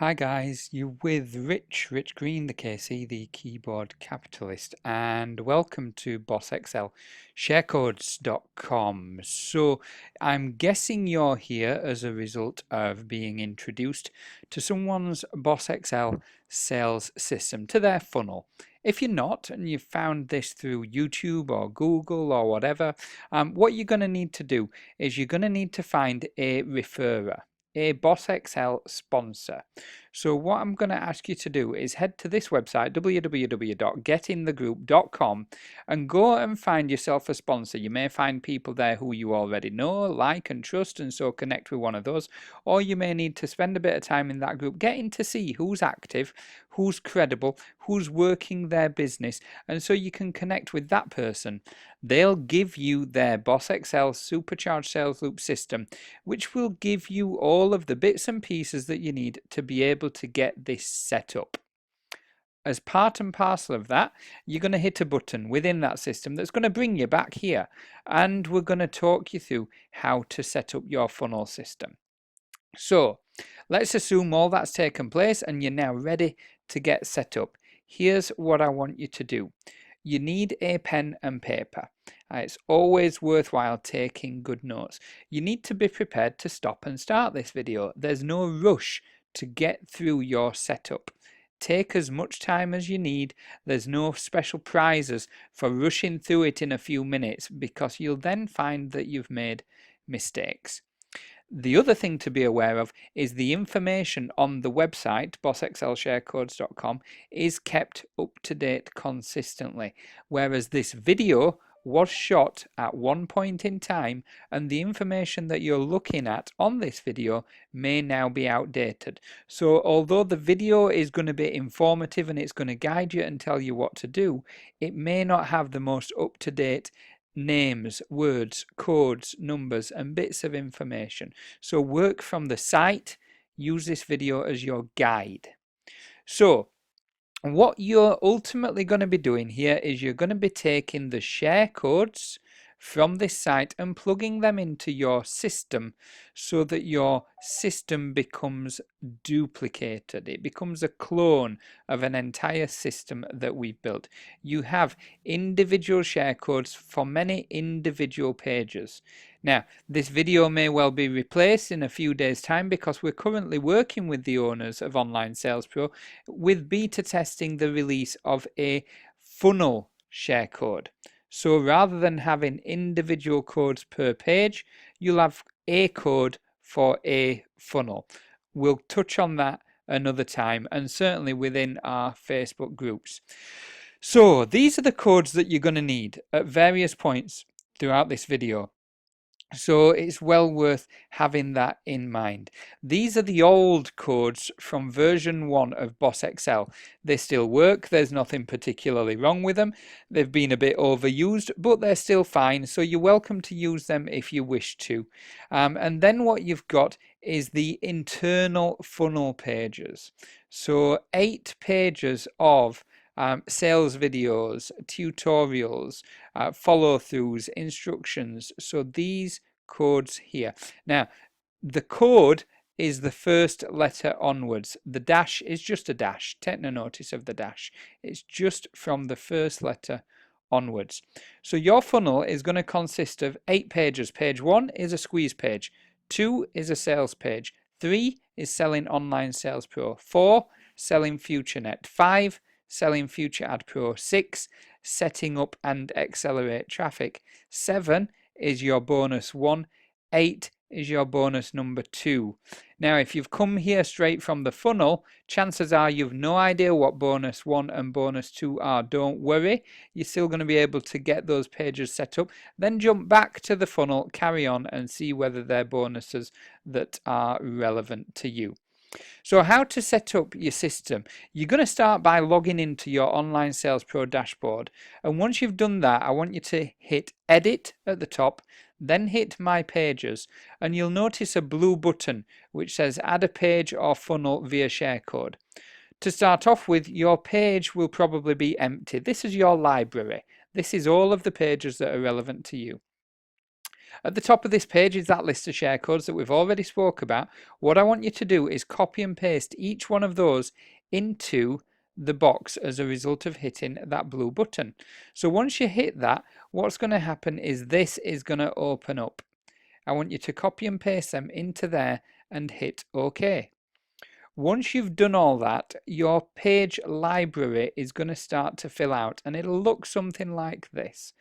Hi guys, you with Rich Green, the KC, the keyboard capitalist, and welcome to BOSSXL sharecodes.com. So I'm guessing you're here as a result of being introduced to someone's BOSSXL sales system, to their funnel. If you're not, and you found this through YouTube or Google or whatever, what you're going to need to do is you're going to need to find a referrer, a BOSSXL sponsor. So what I'm going to ask you to do is head to this website, www.getinthegroup.com, and go and find yourself a sponsor. You may find people there who you already know, like and trust, and so connect with one of those. Or you may need to spend a bit of time in that group, getting to see who's active, who's credible, who's working their business, and so you can connect with that person. They'll give you their BOSSXL Supercharged Sales Loop system, which will give you all of the bits and pieces that you need to be able to get this set up. As part and parcel of that, you're going to hit a button within that system that's going to bring you back here, and we're going to talk you through how to set up your funnel system. So let's assume all that's taken place and you're now ready to get set up. Here's what I want you to do. You need a pen and paper. It's always worthwhile taking good notes. You need to be prepared to stop and start this video. There's no rush to get through your setup. Take as much time as you need. There's no special prizes for rushing through it in a few minutes, because you'll then find that you've made mistakes. The other thing to be aware of is the information on the website, bossxlsharecodes.com, is kept up to date consistently, whereas this video was shot at one point in time, and the information that you're looking at on this video may now be outdated. So although the video is going to be informative and it's going to guide you and tell you what to do, it may not have the most up-to-date names, words, codes, numbers, and bits of information. So work from the site, use this video as your guide. So what you're ultimately going to be doing here is you're going to be taking the share codes from this site and plugging them into your system so that your system becomes duplicated. It becomes a clone of an entire system that we've built. You have individual share codes for many individual pages. Now, this video may well be replaced in a few days' time because we're currently working with the owners of Online Sales Pro with beta testing the release of a funnel share code. So rather than having individual codes per page, you'll have a code for a funnel. We'll touch on that another time, and certainly within our Facebook groups. So these are the codes that you're going to need at various points throughout this video. So it's well worth having that in mind. These are the old codes from version 1 of BOSSXL. They still work. There's nothing particularly wrong with them. They've been a bit overused, but they're still fine. So you're welcome to use them if you wish to. And then what you've got is the internal funnel pages. So 8 pages of sales videos, tutorials, follow-throughs, instructions. So these codes here. Now, the code is the first letter onwards. The dash is just a dash. Take no notice of the dash. It's just from the first letter onwards. So your funnel is going to consist of 8 pages. Page 1 is a squeeze page. 2 is a sales page. 3 is selling Online Sales Pro. 4, selling FutureNet. 5, selling Future Ad Pro. 6, setting up and accelerate traffic. 7 is your bonus 1. 8 is your bonus number 2. Now, if you've come here straight from the funnel, chances are you've no idea what bonus 1 and bonus 2 are. Don't worry, you're still going to be able to get those pages set up. Then jump back to the funnel, carry on, and see whether they're bonuses that are relevant to you. So how to set up your system? You're going to start by logging into your Online Sales Pro dashboard. And once you've done that, I want you to hit Edit at the top, then hit My Pages, and you'll notice a blue button which says Add a page or funnel via share code. To start off with, your page will probably be empty. This is your library. This is all of the pages that are relevant to you. At the top of this page is that list of share codes that we've already spoke about. What I want you to do is copy and paste each one of those into the box as a result of hitting that blue button. So once you hit that, what's going to happen is this is going to open up. I want you to copy and paste them into there and hit OK. Once you've done all that, your page library is going to start to fill out, and it'll look something like this.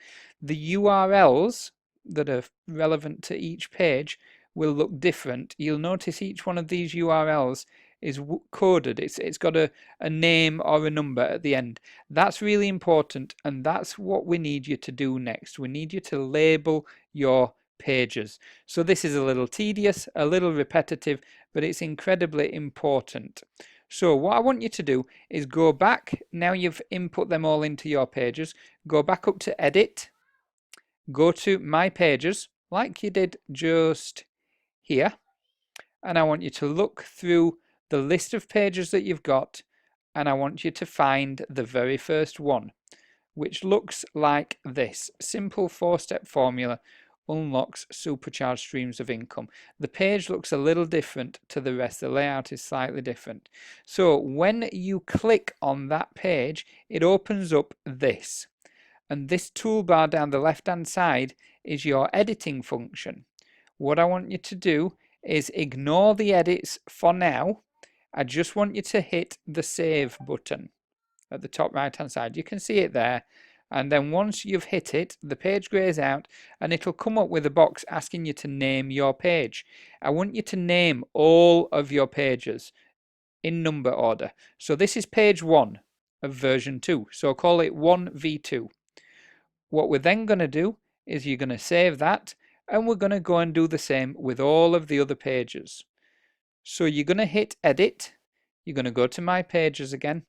The URLs that are relevant to each page will look different. You'll notice each one of these URLs is coded. It's got a name or a number at the end. That's really important, and that's what we need you to do next. We need you to label your pages. So this is a little tedious, a little repetitive, but it's incredibly important. So what I want you to do is go back, now you've input them all into your pages, go back up to edit, go to my pages like you did just here, and I want you to look through the list of pages that you've got, and I want you to find the very first one, which looks like this. Simple 4-step formula unlocks supercharged streams of income. The page looks a little different to the rest. The layout is slightly different. So when you click on that page, it opens up this. And this toolbar down the left hand side is your editing function. What I want you to do is ignore the edits for now. I just want you to hit the save button at the top right hand side. You can see it there. And then once you've hit it, the page grays out and it'll come up with a box asking you to name your page. I want you to name all of your pages in number order. So this is page 1 of version 2. So call it 1v2. What we're then going to do is you're going to save that, and we're going to go and do the same with all of the other pages. So you're going to hit edit, you're going to go to my pages again,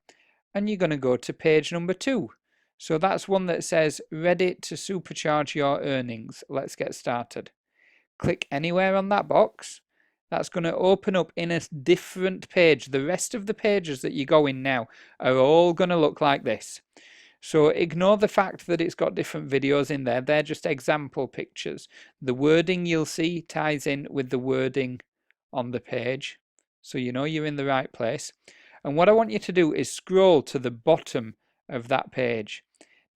and you're going to go to page number 2. So that's one that says ready to supercharge your earnings. Let's get started. Click anywhere on that box. That's going to open up in a different page. The rest of the pages that you go in now are all going to look like this. So ignore the fact that it's got different videos in there. They're just example pictures. The wording you'll see ties in with the wording on the page, so you know you're in the right place. And what I want you to do is scroll to the bottom of that page.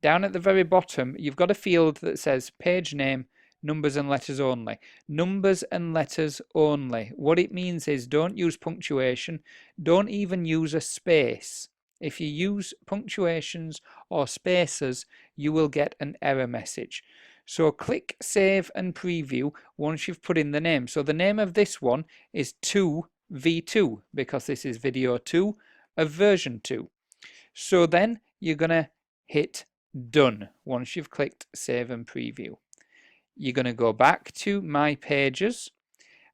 Down at the very bottom, you've got a field that says page name, numbers and letters only. Numbers and letters only. What it means is don't use punctuation, don't even use a space. If you use punctuations or spaces, you will get an error message. So click save and preview once you've put in the name. So the name of this one is 2v2 because this is video 2 of version 2. So then you're going to hit done once you've clicked save and preview. You're going to go back to my pages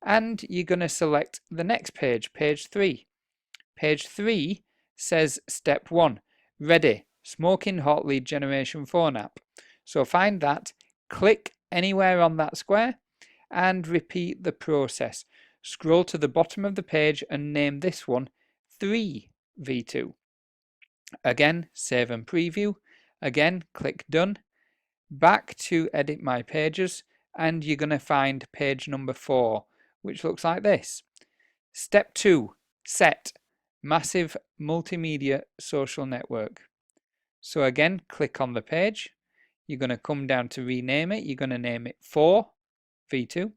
and you're going to select the next page, page 3. Page 3 says step 1, ready, smoking hot lead generation phone app. So find that, click anywhere on that square and repeat the process. Scroll to the bottom of the page and name this one 3v2. Again, save and preview. Again, click done. Back to edit my pages and you're going to find page number 4, which looks like this. Step 2, set massive multimedia social network. So again, click on the page. You're going to come down to rename it. You're going to name it 4v2.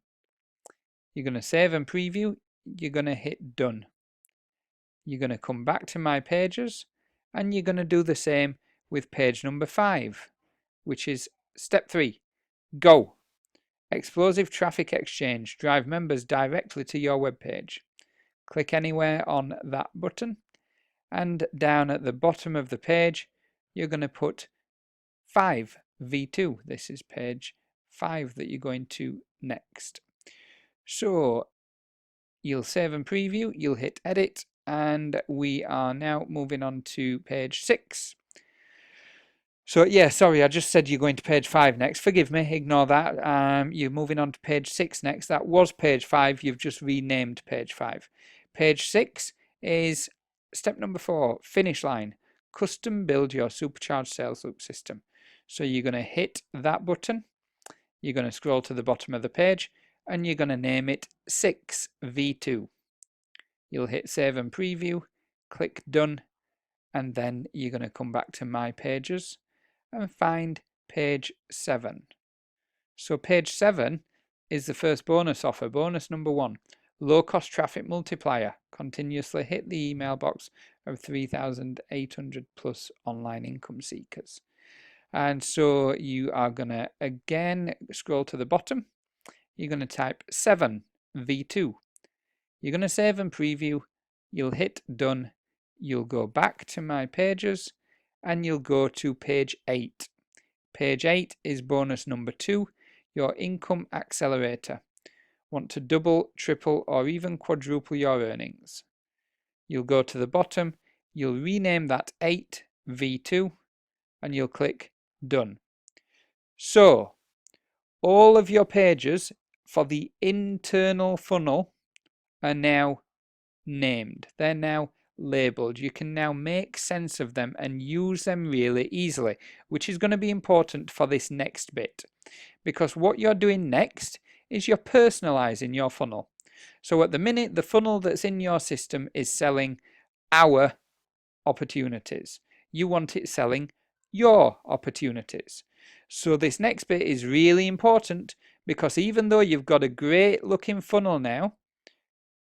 You're going to save and preview. You're going to hit done. You're going to come back to my pages and you're going to do the same with page number 5, which is step 3, go. Explosive traffic exchange, drive members directly to your web page. Click anywhere on that button and down at the bottom of the page you're going to put 5v2. This is page 5 that you're going to next. So you'll save and preview, you'll hit edit, and we are now moving on to page 6. So yeah, sorry, I just said you're going to page 5 next. Forgive me, ignore that. You're moving on to page 6 next. That was page 5. You've just renamed page 5. Page 6 is step number 4, finish line. Custom build your supercharged sales loop system. So you're going to hit that button. you're going to scroll to the bottom of the page and you're going to name it 6v2. You'll hit save and preview, click done, and then you're going to come back to my pages and find page 7. So page 7 is the first bonus offer, bonus number 1. Low cost traffic multiplier. Continuously hit the email box of 3,800 plus online income seekers. And so you are going to again scroll to the bottom. You're going to type 7v2. You're going to save and preview. You'll hit done. You'll go back to my pages and you'll go to page 8. Page 8 is bonus number 2, your income accelerator. Want to double, triple, or even quadruple your earnings. You'll go to the bottom, you'll rename that 8v2, and you'll click done. So, all of your pages for the internal funnel are now named. They're now labeled. You can now make sense of them and use them really easily, which is going to be important for this next bit, because what you're doing next is you're personalizing your funnel. So at the minute, the funnel that's in your system is selling our opportunities. You want it selling your opportunities. So this next bit is really important, because even though you've got a great looking funnel now,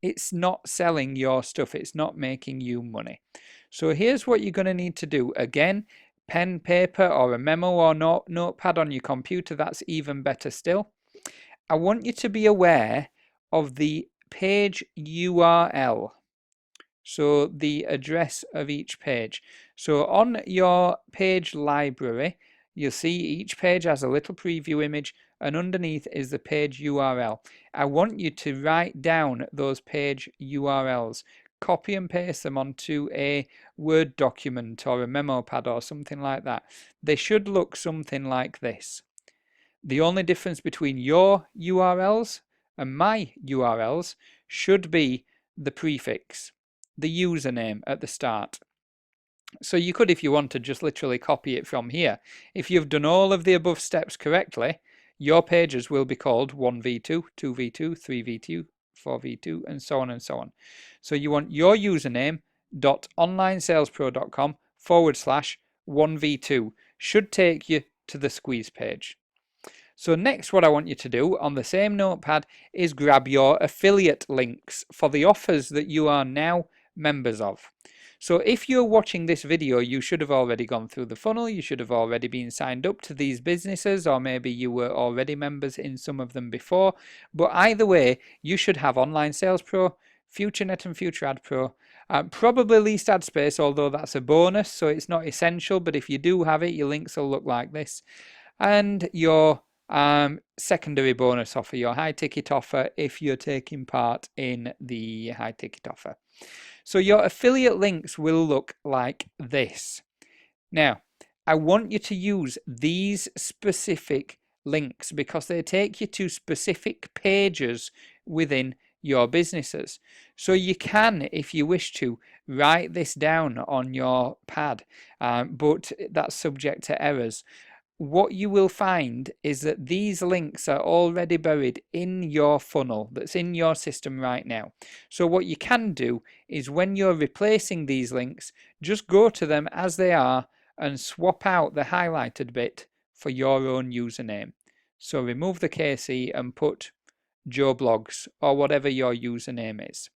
it's not selling your stuff. It's not making you money. So here's what you're going to need to do. Again, pen, paper, or a memo or notepad on your computer. That's even better still. I want you to be aware of the page URL. So the address of each page. So on your page library, you'll see each page has a little preview image, and underneath is the page URL. I want you to write down those page URLs, copy and paste them onto a Word document or a memo pad or something like that. They should look something like this. The only difference between your URLs and my URLs should be the prefix, the username at the start. So you could, if you wanted, just literally copy it from here. If you've done all of the above steps correctly, your pages will be called 1v2, 2v2, 3v2, 4v2, and so on and so on. So you want your username .onlinesalespro.com/1v2 should take you to the squeeze page. So next, what I want you to do on the same notepad is grab your affiliate links for the offers that you are now members of. So if you're watching this video, you should have already gone through the funnel. You should have already been signed up to these businesses, or maybe you were already members in some of them before. But either way, you should have Online Sales Pro, FutureNet and Future Ad Pro, probably Least Ad Space, although that's a bonus, so it's not essential. But if you do have it, your links will look like this. And your secondary bonus offer, your high ticket offer, if you're taking part in the high ticket offer. So your affiliate links will look like this. Now, I want you to use these specific links because they take you to specific pages within your businesses. So you can, if you wish to, write this down on your pad, but that's subject to errors. What you will find is that these links are already buried in your funnel that's in your system right now. So what you can do is when you're replacing these links, just go to them as they are and swap out the highlighted bit for your own username. So remove the KC and put Joe Blogs or whatever your username is.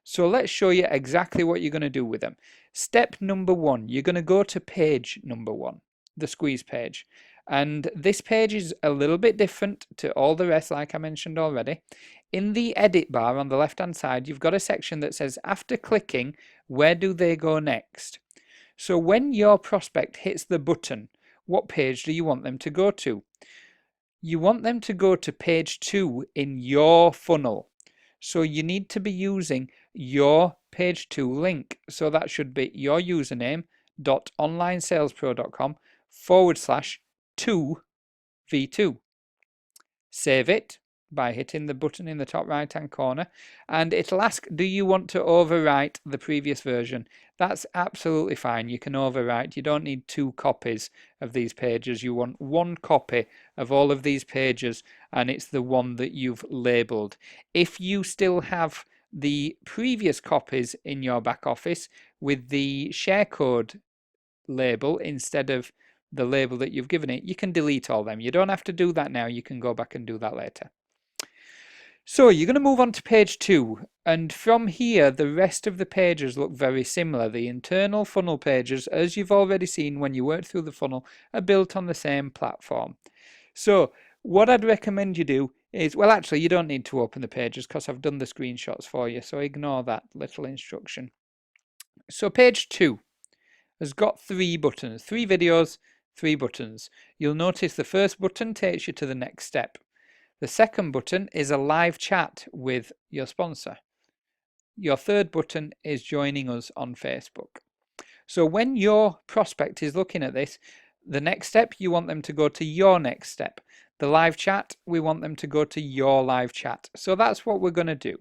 So let's show you exactly what you're going to do with them. Step number 1, you're going to go to page number 1. The squeeze page, and this page is a little bit different to all the rest, like I mentioned already. In the edit bar on the left hand side, you've got a section that says after clicking, where do they go next? So when your prospect hits the button, what page do you want them to go to? You want them to go to page 2 in your funnel. So you need to be using your page 2 link. So that should be your username .onlinesalespro.com/2v2. Save it, by hitting the button in the top right hand corner, and it'll ask, do you want to overwrite the previous version? That's absolutely fine. You can overwrite. You don't need 2 copies of these pages. You want 1 copy of all of these pages, and it's the one that you've labeled. If you still have the previous copies in your back office with the share code label instead of the label that you've given it, you can delete all them. You don't have to do that now. You can go back and do that later. So you're going to move on to page 2, and from here the rest of the pages look very similar. The internal funnel pages, as you've already seen when you work through the funnel, are built on the same platform. So what I'd recommend you do is, well, actually you don't need to open the pages because I've done the screenshots for you, so ignore that little instruction. So page 2 has got 3 buttons, 3 videos, 3 buttons. You'll notice the first button takes you to the next step. The second button is a live chat with your sponsor. Your third button is joining us on Facebook. So when your prospect is looking at this, the next step, you want them to go to your next step. The live chat, we want them to go to your live chat. So that's what we're going to do.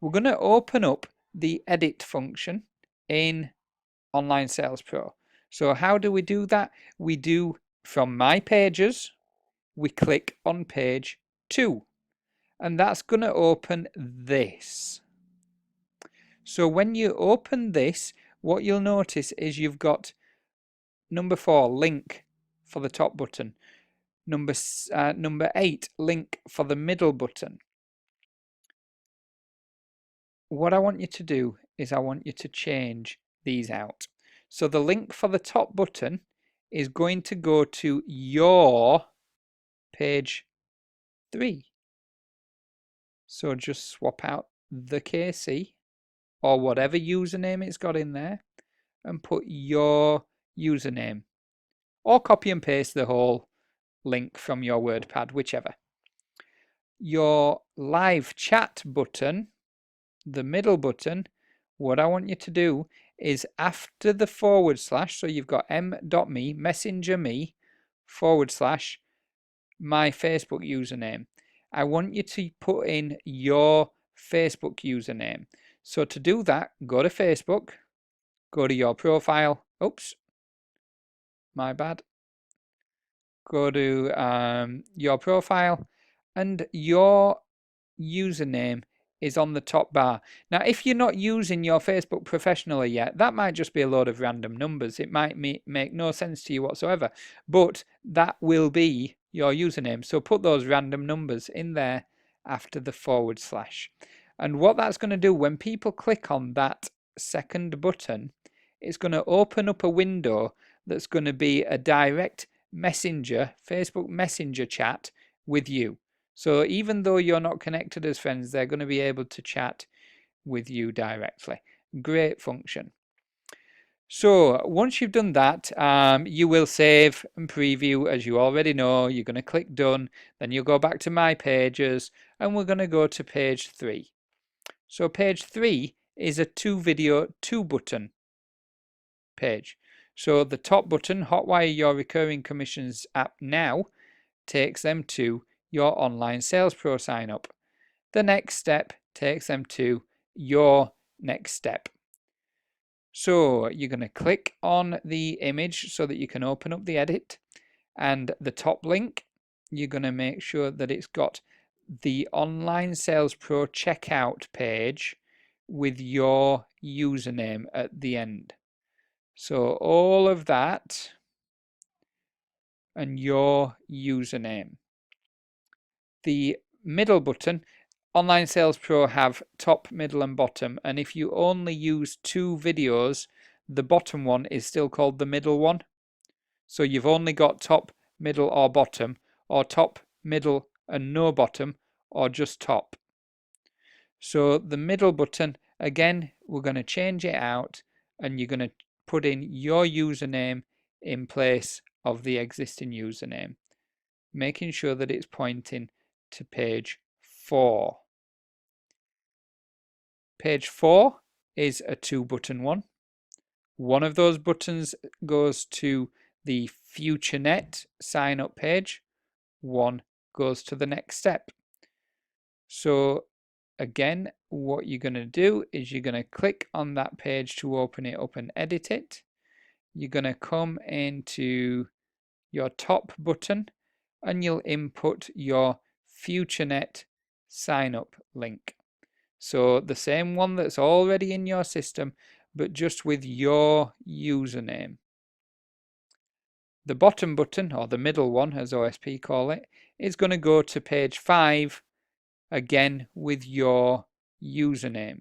We're going to open up the edit function in Online Sales Pro. So how do we do that? We do from My Pages, we click on page 2, and that's going to open this. So when you open this, what you'll notice is you've got number 4, link for the top button, number 8, link for the middle button. What I want you to do is I want you to change these out. So the link for the top button is going to go to your page 3. So just swap out the KC or whatever username it's got in there and put your username, or copy and paste the whole link from your WordPad, whichever. Your live chat button, the middle button, what I want you to do is after the /, so you've got m.me, messenger me, / my Facebook username. I want you to put in your Facebook username. So to do that, go to Facebook, go to your profile. Oops, my bad. Go to your profile, and your username is on the top bar. Now, if you're not using your Facebook professionally yet, that might just be a load of random numbers. It might make no sense to you whatsoever, but that will be your username. So put those random numbers in there after the /. And what that's going to do when people click on that second button, it's going to open up a window that's going to be a direct messenger, Facebook Messenger chat with you. So even though you're not connected as friends, they're going to be able to chat with you directly. Great function. So once you've done that, you will save and preview, as you already know. You're going to click done, then you'll go back to My Pages, and we're going to go to page 3. So page 3 is a 2 video, 2 button page. So the top button, Hotwire Your Recurring Commissions app now, takes them to your Online Sales Pro sign up. The next step takes them to your next step. So you're going to click on the image so that you can open up the edit, and the top link, you're going to make sure that it's got the Online Sales Pro checkout page with your username at the end. So all of that and your username. The middle button, Online Sales Pro have top, middle and bottom, and if you only use 2 videos, the bottom one is still called the middle one. So you've only got top, middle or bottom, or top, middle and no bottom, or just top. So the middle button, again, we're going to change it out, and you're going to put in your username in place of the existing username, making sure that it's pointing to page 4. Page 4 is a 2 button one. One of those buttons goes to the FutureNet sign up page. One goes to the next step. So again, what you're going to do is you're going to click on that page to open it up and edit it. You're going to come into your top button and you'll input your FutureNet sign up link. So the same one that's already in your system, but just with your username. The bottom button, or the middle one as OSP call it, is going to go to page 5 again with your username.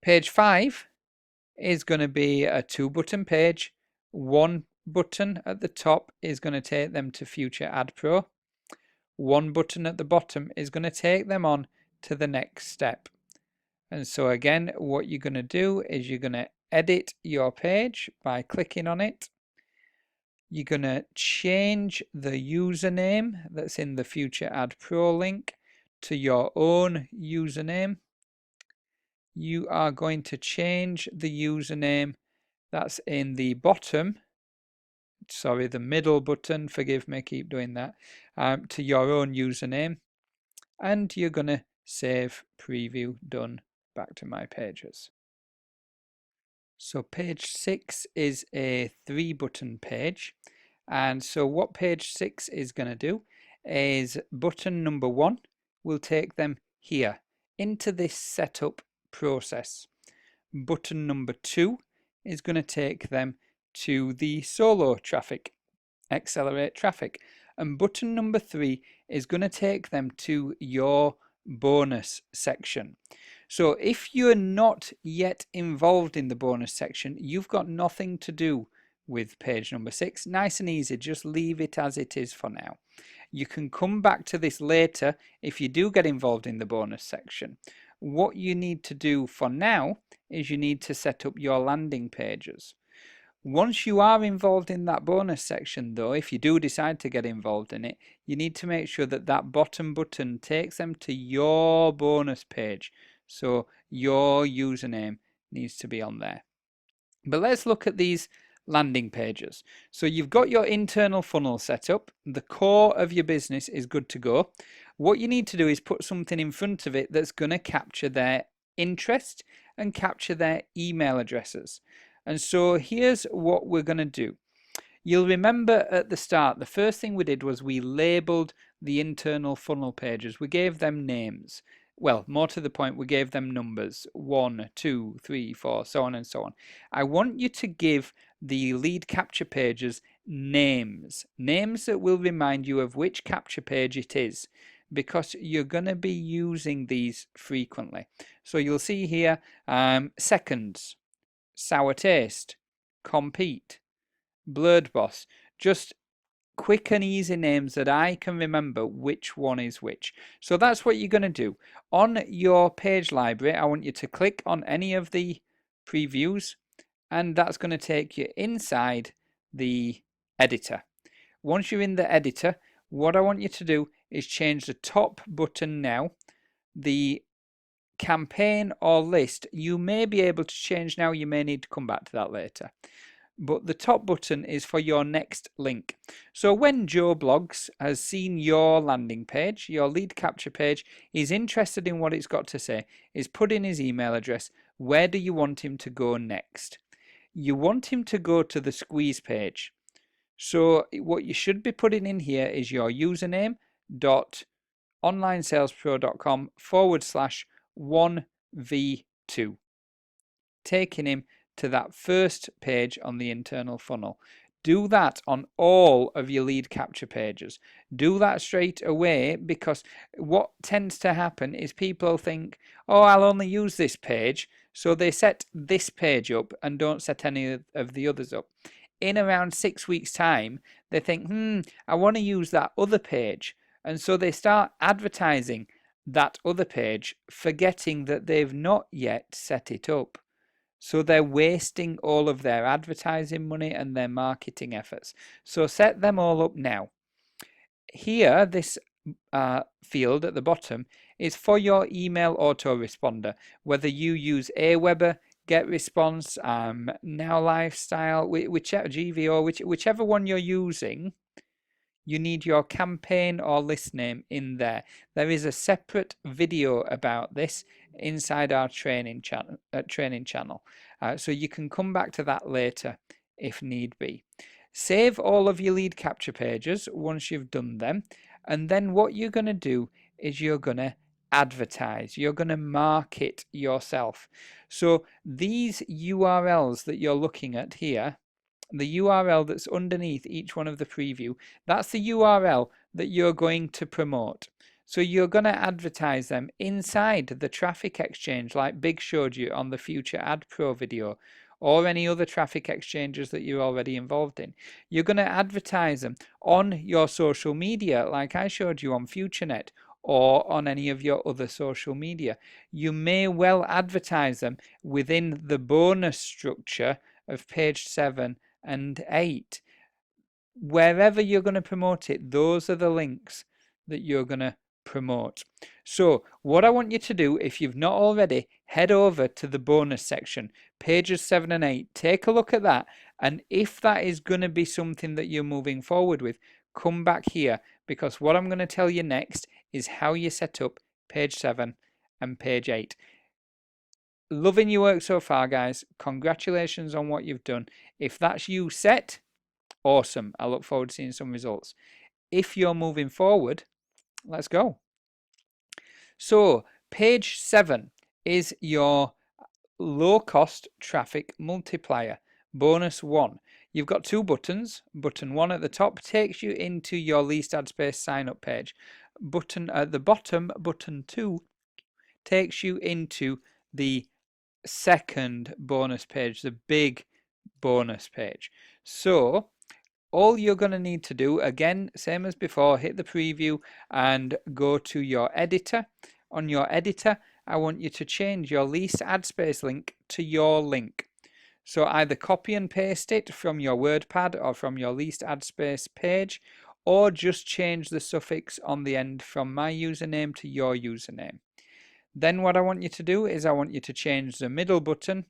Page 5 is going to be a 2-button page. One button at the top is going to take them to Future Ad Pro. One button at the bottom is going to take them on to the next step. And so again, what you're going to do is you're going to edit your page by clicking on it. You're going to change the username that's in the Future Ad Pro link to your own username. You are going to change the username that's in the bottom, sorry, the middle button, forgive me, keep doing that, to your own username. And you're going to save, preview, done, back to my pages. So page 6 is a 3-button page. And so what page 6 is going to do is button number 1 will take them here into this setup process. Button number 2 is going to take them to the solo traffic, accelerate traffic. And button number 3 is going to take them to your bonus section. So if you're not yet involved in the bonus section, you've got nothing to do with page number 6. Nice and easy, just leave it as it is for now. You can come back to this later if you do get involved in the bonus section. What you need to do for now is you need to set up your landing pages. Once you are involved in that bonus section though, if you do decide to get involved in it, you need to make sure that that bottom button takes them to your bonus page. So your username needs to be on there. But let's look at these landing pages. So you've got your internal funnel set up. The core of your business is good to go. What you need to do is put something in front of it that's going to capture their interest and capture their email addresses. And so here's what we're going to do. You'll remember at the start, the first thing we did was we labeled the internal funnel pages. We gave them names. Well, more to the point, we gave them numbers, 1, 2, 3, 4, so on and so on. I want you to give the lead capture pages names that will remind you of which capture page it is, because you're going to be using these frequently. So you'll see here, seconds, sour taste, compete, blurred boss, just quick and easy names that I can remember which one is which. So that's what you're going to do. On your page library, I want you to click on any of the previews, and that's going to take you inside the editor. Once you're in the editor, what I want you to do is change the top button now. The campaign or list, you may be able to change now, you may need to come back to that later. But the top button is for your next link. So when Joe Blogs has seen your landing page, your lead capture page, he's interested in what it's got to say, is put in his email address, where do you want him to go next? You want him to go to the squeeze page. So what you should be putting in here is your username .onlinesalespro.com/1v2, taking him to that first page on the internal funnel. Do that on all of your lead capture pages. Do that straight away, because what tends to happen is people think, oh, I'll only use this page, so they set this page up and don't set any of the others up. In around 6 weeks' time, they think, I want to use that other page. And so they start advertising that other page, forgetting that they've not yet set it up. So they're wasting all of their advertising money and their marketing efforts. So set them all up now. Here, this field at the bottom is for your email autoresponder, whether you use Aweber, GetResponse, Now Lifestyle, whichever GVO, whichever one you're using, you need your campaign or list name in there. There is a separate video about this inside our training channel. So you can come back to that later if need be. Save all of your lead capture pages once you've done them, and then what you're going to do is you're going to advertise. You're going to market yourself. So these URLs that you're looking at here, the URL that's underneath each one of the preview, that's the URL that you're going to promote. So you're going to advertise them inside the traffic exchange like Big showed you on the Future Ad Pro video, or any other traffic exchanges that you're already involved in. You're going to advertise them on your social media like I showed you on FutureNet, or on any of your other social media. You may well advertise them within the bonus structure of page 7 and 8. Wherever you're going to promote it, those are the links that you're going to promote. So what I want you to do, if you've not already, head over to the bonus section, pages 7 and 8. Take a look at that, and if that is going to be something that you're moving forward with, come back here, because what I'm going to tell you next is how you set up page 7 and page 8. Loving your work so far, guys. Congratulations on what you've done. If that's you set, awesome. I look forward to seeing some results. If you're moving forward, let's go. So page 7 is your low-cost traffic multiplier, bonus 1. You've got 2 buttons. Button 1 at the top takes you into your least ad space sign up page. Button at the bottom, button 2, takes you into the second bonus page, the big bonus page. So all you're going to need to do, again, same as before, hit the preview and go to your editor. On your editor, I want you to change your least ad space link to your link. So either copy and paste it from your WordPad or from your least ad space page, or just change the suffix on the end from my username to your username. Then what I want you to do is I want you to change the middle button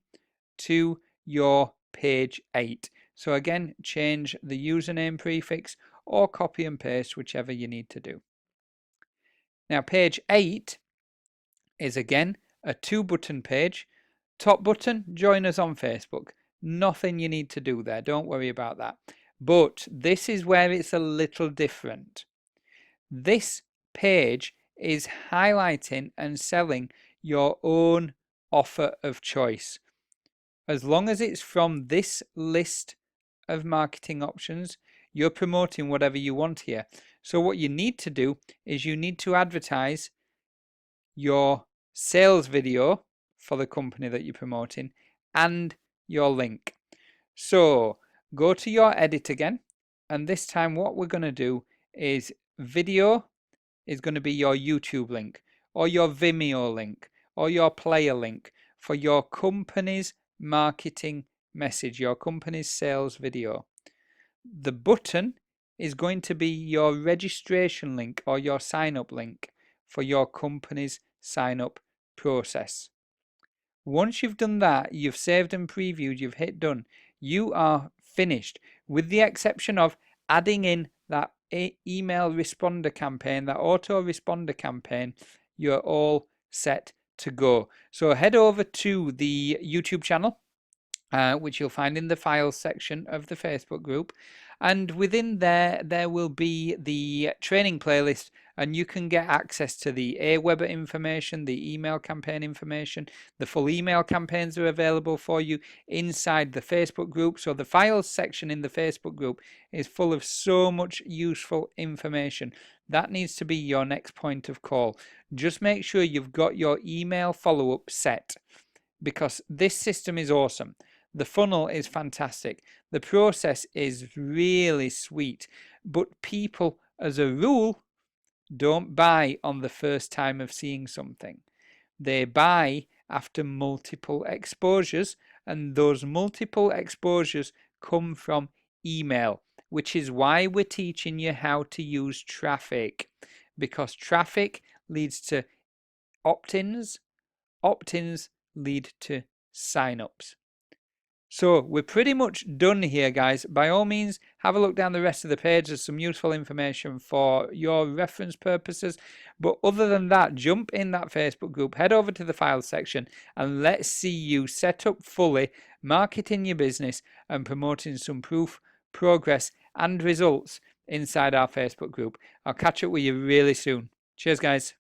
to your page 8. So again, change the username prefix or copy and paste, whichever you need to do. Now page 8 is again a 2-button page. Top button, join us on Facebook. Nothing you need to do there, don't worry about that. But this is where it's a little different. This page is highlighting and selling your own offer of choice. As long as it's from this list of marketing options, you're promoting whatever you want here. So what you need to do is you need to advertise your sales video for the company that you're promoting and your link. So go to your edit again, and this time what we're going to do is video is going to be your YouTube link or your Vimeo link or your player link for your company's marketing message, your company's sales video. The button is going to be your registration link or your sign up link for your company's sign up process. Once you've done that, you've saved and previewed, you've hit done, you are finished, with the exception of adding in that email responder campaign, that autoresponder campaign. You're all set to go. So head over to the YouTube channel, which you'll find in the files section of the Facebook group, and within there will be the training playlist, and you can get access to the Aweber information, the email campaign information. The full email campaigns are available for you inside the Facebook group. So the files section in the Facebook group is full of so much useful information. That needs to be your next point of call. Just make sure you've got your email follow-up set, because this system is awesome. The funnel is fantastic. The process is really sweet, but people, as a rule, don't buy on the first time of seeing something. They buy after multiple exposures, and those multiple exposures come from email, which is why we're teaching you how to use traffic, because traffic leads to opt-ins, opt-ins lead to sign-ups. So we're pretty much done here, guys. By all means, have a look down the rest of the page. There's some useful information for your reference purposes. But other than that, jump in that Facebook group, head over to the files section, and let's see you set up fully, marketing your business and promoting some proof, progress, and results inside our Facebook group. I'll catch up with you really soon. Cheers, guys.